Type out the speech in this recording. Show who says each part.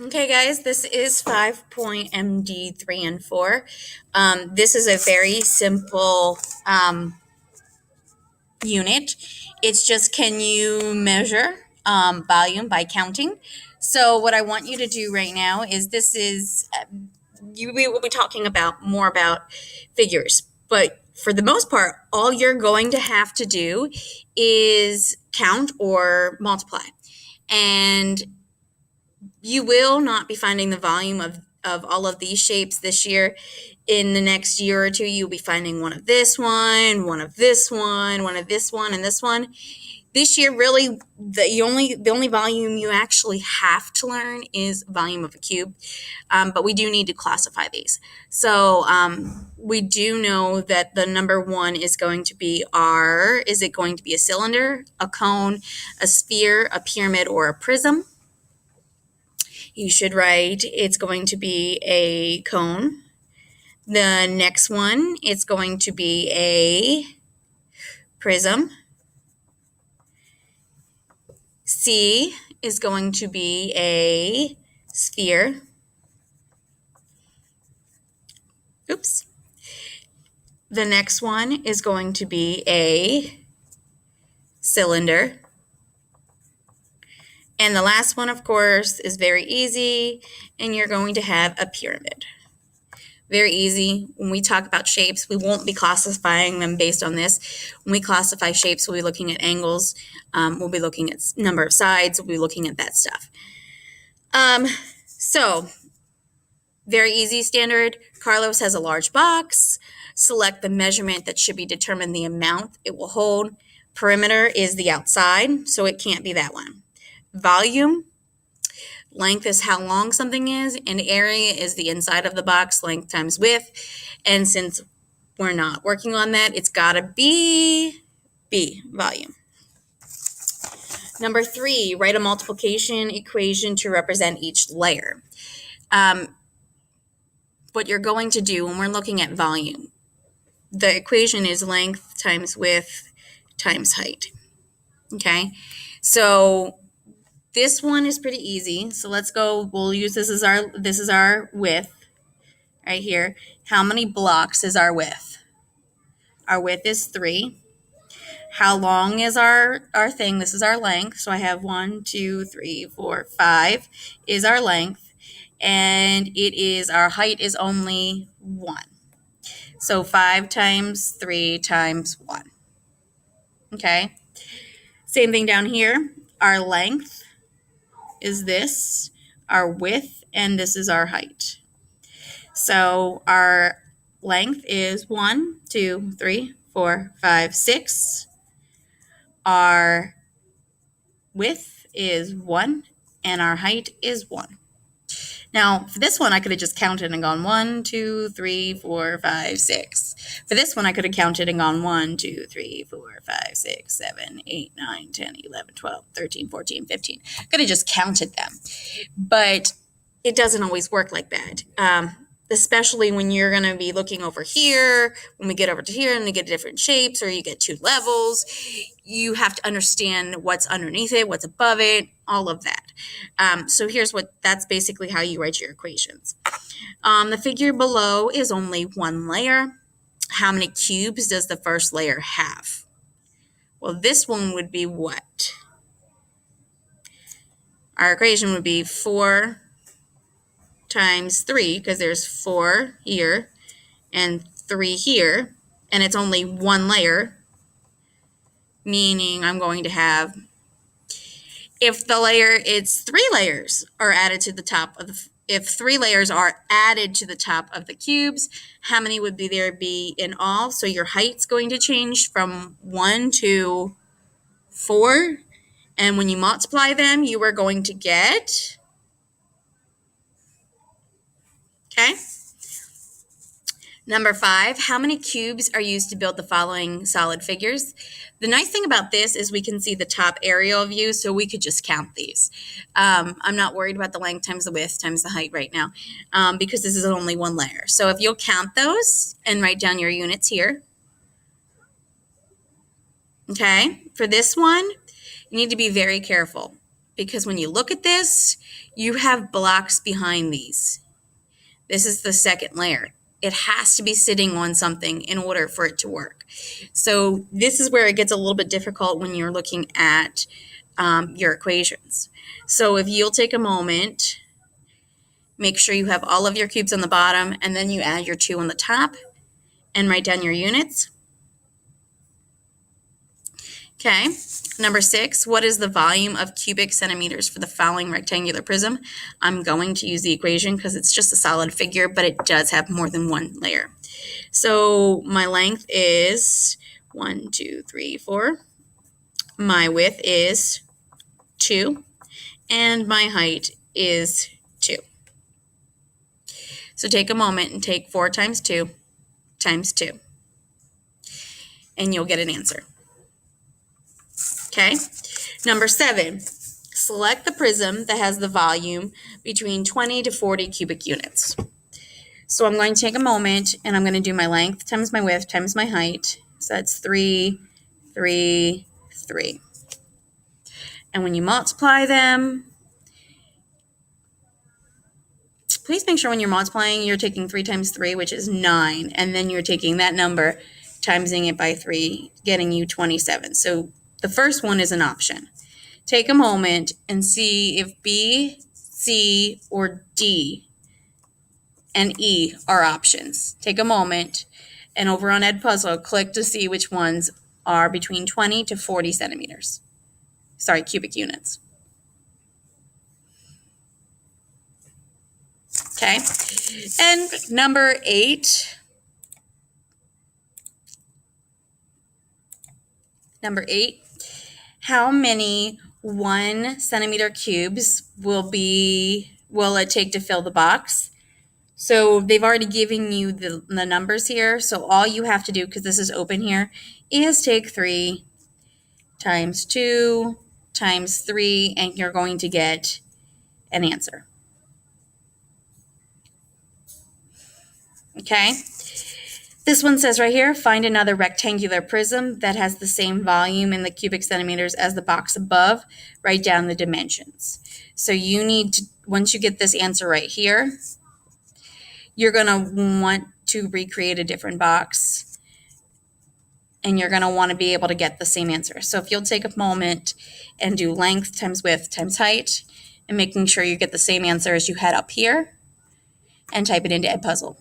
Speaker 1: Okay, guys, this is 5.md.3&4. This is a very simple unit. It's just, can you measure volume by counting? So what I want you to do right now is we will be talking about more about figures, but for the most part, all you're going to have to do is count or multiply. And you will not be finding the volume of all of these shapes this year. In the next year or two, you'll be finding one of this one of this one of this one, and this one. This year, really, the only volume you actually have to learn is volume of a cube, but we do need to classify these. So we do know that the number one is going to be is it going to be a cylinder, a cone, a sphere, a pyramid, or a prism? You should write it's going to be a cone. The next one, it's going to be a prism. C is going to be a sphere. Oops. The next one is going to be a cylinder. And the last one, of course, is very easy, and you're going to have a pyramid. Very easy. When we talk about shapes, we won't be classifying them based on this. When we classify shapes, we'll be looking at angles. We'll be looking at number of sides. We'll be looking at that stuff. So, very easy standard. Carlos has a large box. Select the measurement that should be determined the amount it will hold. Perimeter is the outside, so it can't be that one. Volume. Length is how long something is, and area is the inside of the box, length times width. And since we're not working on that, it's got to be B, volume. Number 3, write a multiplication equation to represent each layer. What you're going to do when we're looking at volume, the equation is length times width times height. Okay, so this one is pretty easy. So let's go, we'll use this as our width right here. How many blocks is our width? Our width is 3. How long is our thing? This is our length. So I have 1, 2, 3, 4, 5 is our length. And our height is only 1. So 5 times 3 times 1. Okay. Same thing down here. Our length is this, our width, and this is our height. So our length is 1, 2, 3, 4, 5, 6. Our width is 1, and our height is 1. Now, for this one, I could have just counted and gone 1, 2, 3, 4, 5, 6. For this one, I could have counted and gone 1, 2, 3, 4, 5, 6, 7, 8, 9, 10, 11, 12, 13, 14, 15. Could have just counted them. But it doesn't always work like that. Especially when you're going to be looking over here, when we get over to here and we get different shapes, or you get 2 levels, you have to understand what's underneath it, what's above it, all of that. So that's basically how you write your equations. The figure below is only one layer. How many cubes does the first layer have? Well, this one would be what? Our equation would be 4 times 3, because there's 4 here and 3 here, and it's only one layer, meaning I'm going to have, if 3 layers are added to the top of if 3 layers are added to the top of the cubes, how many would there be in all? So your height's going to change from 1 to 4, and when you multiply them, you are going to get, okay? Number 5, how many cubes are used to build the following solid figures? The nice thing about this is we can see the top aerial view, so we could just count these. I'm not worried about the length times the width times the height right now, because this is only one layer. So if you'll count those and write down your units here. Okay, for this one, you need to be very careful, because when you look at this, you have blocks behind these. This is the second layer. It has to be sitting on something in order for it to work. So this is where it gets a little bit difficult when you're looking at your equations. So if you'll take a moment, make sure you have all of your cubes on the bottom, and then you add your 2 on the top and write down your units. Okay, number 6, what is the volume of cubic centimeters for the following rectangular prism? I'm going to use the equation because it's just a solid figure, but it does have more than one layer. So my length is 1, 2, 3, 4. My width is 2, and my height is 2. So take a moment and take 4 times 2 times 2, and you'll get an answer. Okay, number 7, select the prism that has the volume between 20 to 40 cubic units. So I'm going to take a moment and I'm going to do my length times my width times my height. So that's 3, 3, 3. And when you multiply them, please make sure when you're multiplying, you're taking 3 times 3, which is 9. And then you're taking that number, timesing it by 3, getting you 27. So the first one is an option. Take a moment and see if B, C, or D and E are options. Take a moment and over on Edpuzzle, click to see which ones are between 20 to 40 centimeters. Sorry, cubic units. Okay, and number 8. Number 8, how many 1 centimeter cubes will it take to fill the box? So they've already given you the numbers here. So all you have to do, because this is open here, is take 3 times 2 times 3, and you're going to get an answer. Okay. This one says right here, find another rectangular prism that has the same volume in the cubic centimeters as the box above. Write down the dimensions. So you need to, once you get this answer right here, you're going to want to recreate a different box, and you're going to want to be able to get the same answer. So if you'll take a moment and do length times width times height, and making sure you get the same answer as you had up here, and type it into Edpuzzle.